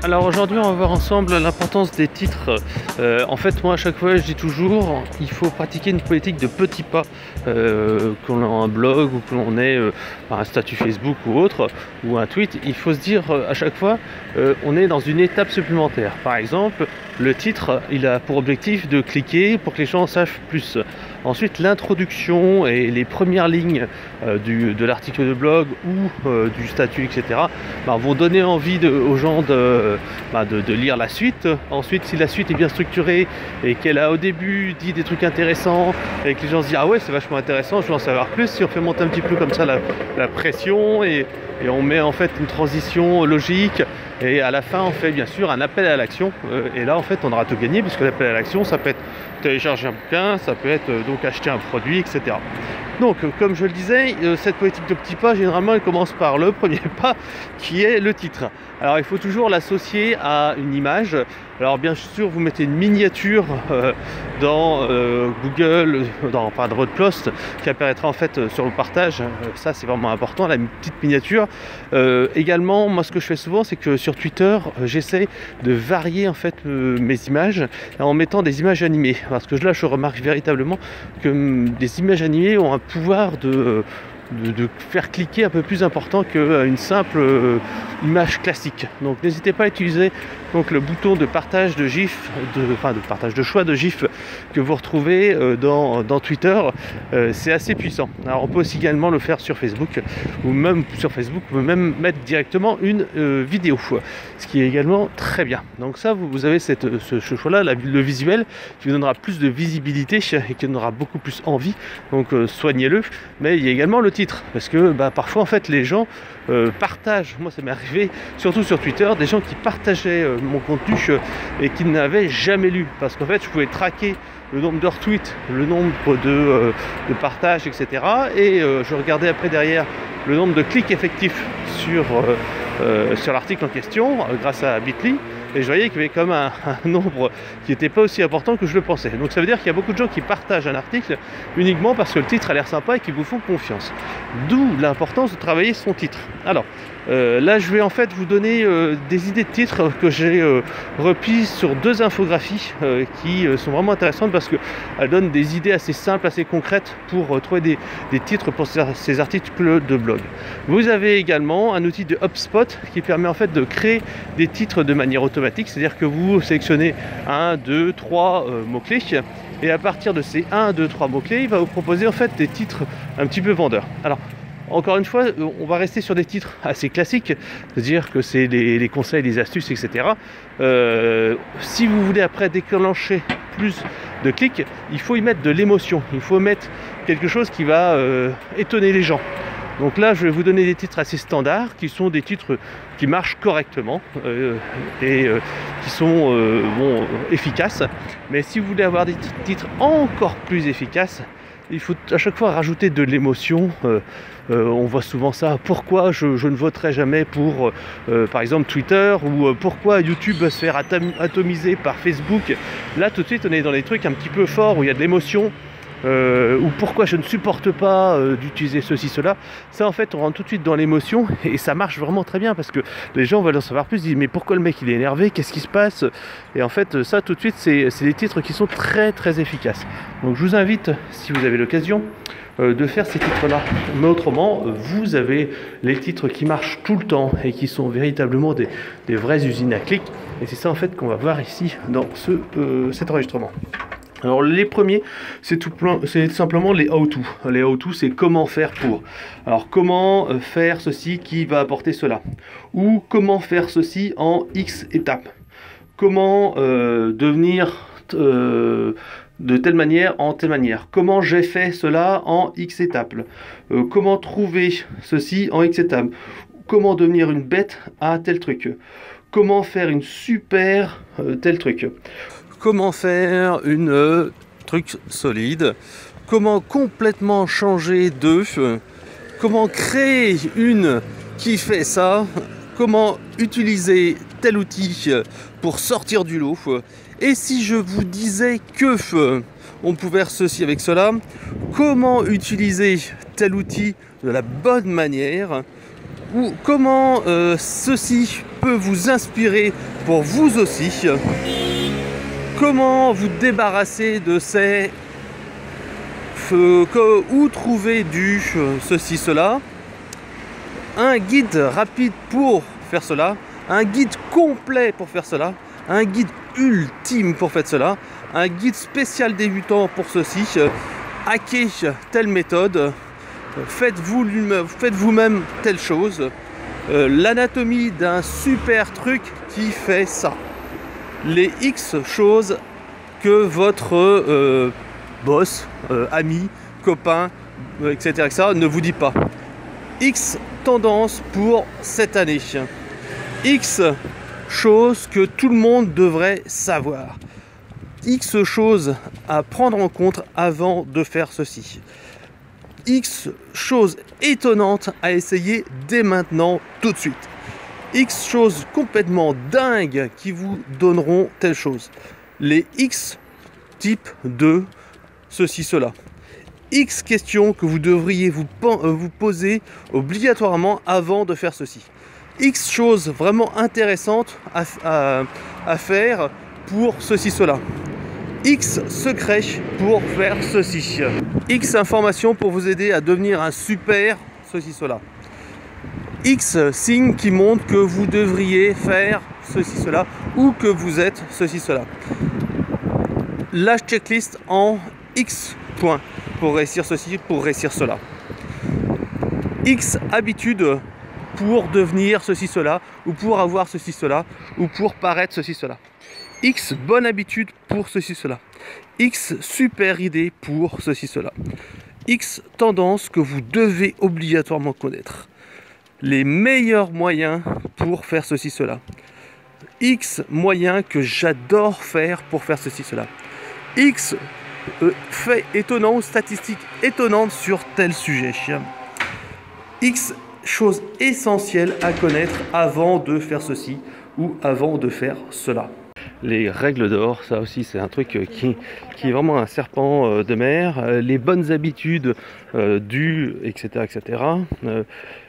Alors aujourd'hui on va voir ensemble l'importance des titres. En fait moi à chaque fois je dis toujours il faut pratiquer une politique de petits pas, qu'on ait un blog ou qu'on ait un statut Facebook ou autre, ou un tweet. Il faut se dire à chaque fois on est dans une étape supplémentaire. Par exemple le titre il a pour objectif de cliquer pour que les gens sachent plus. Ensuite l'introduction et les premières lignes de l'article de blog ou du statut etc. Vont donner envie aux gens de lire la suite. Ensuite si la suite est bien structurée et qu'elle a au début dit des trucs intéressants et que les gens se disent ah ouais c'est vachement intéressant, je veux en savoir plus, si on fait monter un petit peu comme ça la pression et on met en fait une transition logique et à la fin on fait bien sûr un appel à l'action et là en fait on aura tout gagné puisque l'appel à l'action ça peut être télécharger un bouquin, ça peut être donc acheter un produit etc. Donc comme je le disais, cette politique de petits pas généralement elle commence par le premier pas qui est le titre. Alors il faut toujours l'associer à une image. Alors bien sûr vous mettez une miniature dans Google, dans WordPress qui apparaîtra en fait sur le partage. Ça c'est vraiment important, la petite miniature. Également moi ce que je fais souvent c'est que sur Twitter j'essaie de varier en fait mes images en mettant des images animées. Parce que là je remarque véritablement que des images animées ont un pouvoir de faire cliquer un peu plus important qu'une simple image classique. Donc n'hésitez pas à utiliser donc le bouton de partage de GIF, de partage de choix de GIF que vous retrouvez dans Twitter. C'est assez puissant. Alors on peut aussi également le faire sur Facebook, ou même sur Facebook, on peut même mettre directement une vidéo, ce qui est également très bien. Donc ça vous avez ce choix-là, le visuel, qui vous donnera plus de visibilité et qui donnera beaucoup plus envie. Donc soignez-le. Mais il y a également le titre, parce que parfois en fait les gens partagent, moi ça m'est arrivé surtout sur Twitter, des gens qui partageaient mon contenu et qui n'avaient jamais lu, parce qu'en fait je pouvais traquer le nombre de retweets, le nombre de partages etc. et je regardais après derrière le nombre de clics effectifs sur l'article en question grâce à Bitly. Et je voyais qu'il y avait comme un nombre qui n'était pas aussi important que je le pensais. Donc ça veut dire qu'il y a beaucoup de gens qui partagent un article uniquement parce que le titre a l'air sympa et qu'ils vous font confiance. D'où l'importance de travailler son titre. Alors là je vais en fait vous donner des idées de titres que j'ai reprises sur 2 infographies qui sont vraiment intéressantes parce qu'elles donnent des idées assez simples, assez concrètes pour trouver des titres pour ces articles de blog. Vous avez également un outil de HubSpot qui permet en fait de créer des titres de manière automatique, c'est-à-dire que vous sélectionnez 1, 2, 3 mots-clés et à partir de ces 1, 2, 3 mots-clés, il va vous proposer en fait des titres un petit peu vendeurs. Alors encore une fois, on va rester sur des titres assez classiques, c'est-à-dire que c'est les conseils, les astuces, etc. Si vous voulez après déclencher plus de clics, il faut y mettre de l'émotion, il faut mettre quelque chose qui va étonner les gens. Donc là, je vais vous donner des titres assez standards, qui sont des titres qui marchent correctement et qui sont efficaces. Mais si vous voulez avoir des titres encore plus efficaces, il faut à chaque fois rajouter de l'émotion. On voit souvent ça. Pourquoi je ne voterai jamais pour, par exemple, Twitter, ou pourquoi YouTube va se faire atomiser par Facebook. Là, tout de suite, on est dans des trucs un petit peu forts où il y a de l'émotion. Ou pourquoi je ne supporte pas d'utiliser ceci, cela. Ça en fait on rentre tout de suite dans l'émotion et ça marche vraiment très bien parce que les gens veulent en savoir plus, ils disent mais pourquoi le mec il est énervé, qu'est-ce qui se passe? Et en fait ça tout de suite c'est des titres qui sont très très efficaces. Donc je vous invite, si vous avez l'occasion, de faire ces titres là. Mais autrement vous avez les titres qui marchent tout le temps et qui sont véritablement des vraies usines à clics, et c'est ça en fait qu'on va voir ici dans cet enregistrement. Alors les premiers, c'est tout simplement les how-to. Les how-to, c'est comment faire pour. Alors comment faire ceci qui va apporter cela. Ou comment faire ceci en X étapes. Comment devenir de telle manière en telle manière. Comment j'ai fait cela en X étapes. Comment trouver ceci en X étapes. Comment devenir une bête à tel truc. Comment faire une super tel truc. Comment faire une truc solide, comment complètement changer de, comment créer une qui fait ça, comment utiliser tel outil pour sortir du lot. Et si je vous disais que on pouvait faire ceci avec cela, comment utiliser tel outil de la bonne manière, ou comment ceci peut vous inspirer pour vous aussi. Comment vous débarrasser de ces... où trouver du ceci, cela. Un guide rapide pour faire cela. Un guide complet pour faire cela. Un guide ultime pour faire cela. Un guide spécial débutant pour ceci. Hacker telle méthode. Faites vous-même telle chose. L'anatomie d'un super truc qui fait ça. Les X choses que votre boss, ami, copain, etc., ne vous dit pas. X tendances pour cette année. X choses que tout le monde devrait savoir. X choses à prendre en compte avant de faire ceci. X choses étonnantes à essayer dès maintenant, tout de suite. X choses complètement dingues qui vous donneront telle chose. Les X types de ceci, cela. X questions que vous devriez vous poser obligatoirement avant de faire ceci. X choses vraiment intéressantes à faire pour ceci, cela. X secrets pour faire ceci. X informations pour vous aider à devenir un super ceci, cela. X signes qui montrent que vous devriez faire ceci, cela, ou que vous êtes ceci, cela. La checklist en X points pour réussir ceci, pour réussir cela. X habitudes pour devenir ceci, cela, ou pour avoir ceci, cela, ou pour paraître ceci, cela. X bonne habitude pour ceci, cela. X super idée pour ceci, cela. X tendance que vous devez obligatoirement connaître. Les meilleurs moyens pour faire ceci, cela. X moyens que j'adore faire pour faire ceci, cela. X faits étonnants ou statistiques étonnantes sur tel sujet. X choses essentielles à connaître avant de faire ceci ou avant de faire cela. Les règles d'or, ça aussi c'est un truc qui est vraiment un serpent de mer. Les bonnes habitudes etc.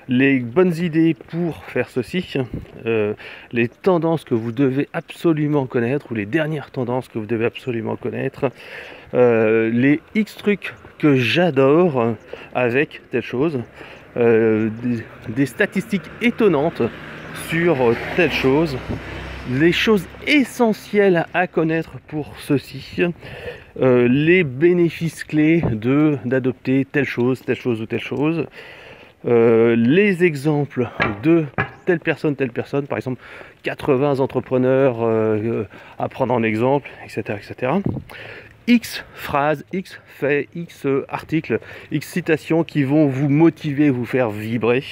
Les bonnes idées pour faire ceci. Les tendances que vous devez absolument connaître, ou les dernières tendances que vous devez absolument connaître. Les X trucs que j'adore avec telle chose. Des statistiques étonnantes sur telle chose. Les choses essentielles à connaître pour ceci, les bénéfices clés d'adopter telle chose ou telle chose, les exemples de telle personne, par exemple 80 entrepreneurs à prendre en exemple, etc., etc. X phrases, X faits, X articles, X citations qui vont vous motiver, vous faire vibrer.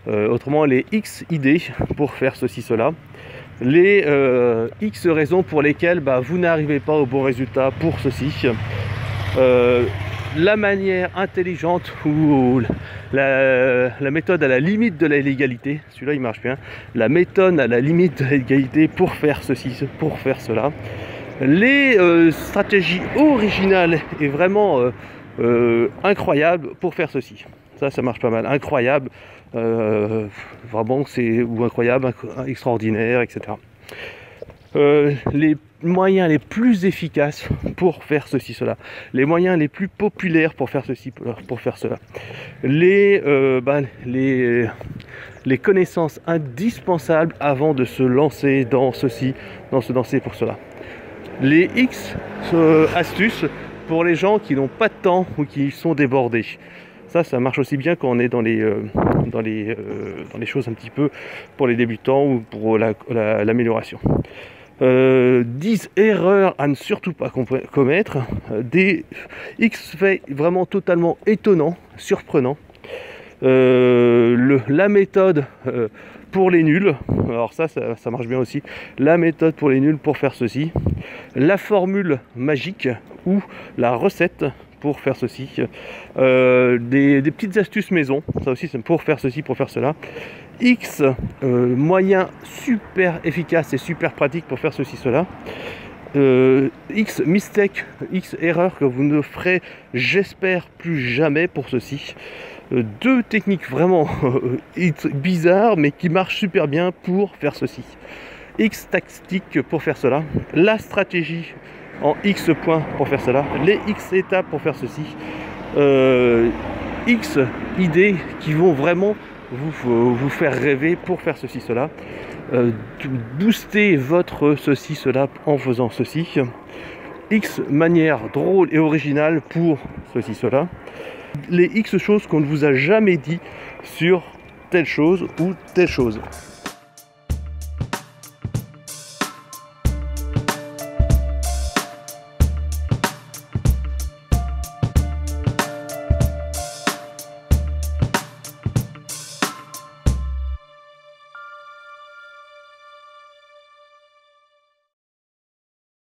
Autrement, les X idées pour faire ceci, cela. Les X raisons pour lesquelles vous n'arrivez pas au bon résultat pour ceci. La manière intelligente ou la méthode à la limite de la légalité, celui-là il marche bien. La méthode à la limite de la légalité pour faire ceci, pour faire cela. Les stratégies originales et vraiment incroyables pour faire ceci. Ça marche pas mal. Incroyable, vraiment ou incroyable, extraordinaire, etc. Les moyens les plus efficaces pour faire ceci, cela. Les moyens les plus populaires pour faire ceci, pour faire cela. Les connaissances indispensables avant de se lancer dans ceci, se lancer pour cela. Les X astuces pour les gens qui n'ont pas de temps ou qui sont débordés. Ça marche aussi bien quand on est dans les choses un petit peu pour les débutants ou pour l'amélioration. 10 erreurs à ne surtout pas commettre. Des X faits vraiment totalement étonnants, surprenants. La méthode pour les nuls, alors ça marche bien aussi. La méthode pour les nuls pour faire ceci. La formule magique ou la recette pour faire ceci, des petites astuces maison, ça aussi c'est pour faire ceci, pour faire cela. X moyens super efficaces et super pratiques pour faire ceci, cela. X mistake, X erreur que vous ne ferez, j'espère, plus jamais pour ceci. deux techniques vraiment bizarres mais qui marchent super bien pour faire ceci. X tactique pour faire cela, la stratégie en X points pour faire cela, les X étapes pour faire ceci, X idées qui vont vraiment vous faire rêver pour faire ceci, cela, booster votre ceci, cela en faisant ceci, X manières drôles et originales pour ceci, cela, les X choses qu'on ne vous a jamais dit sur telle chose ou telle chose.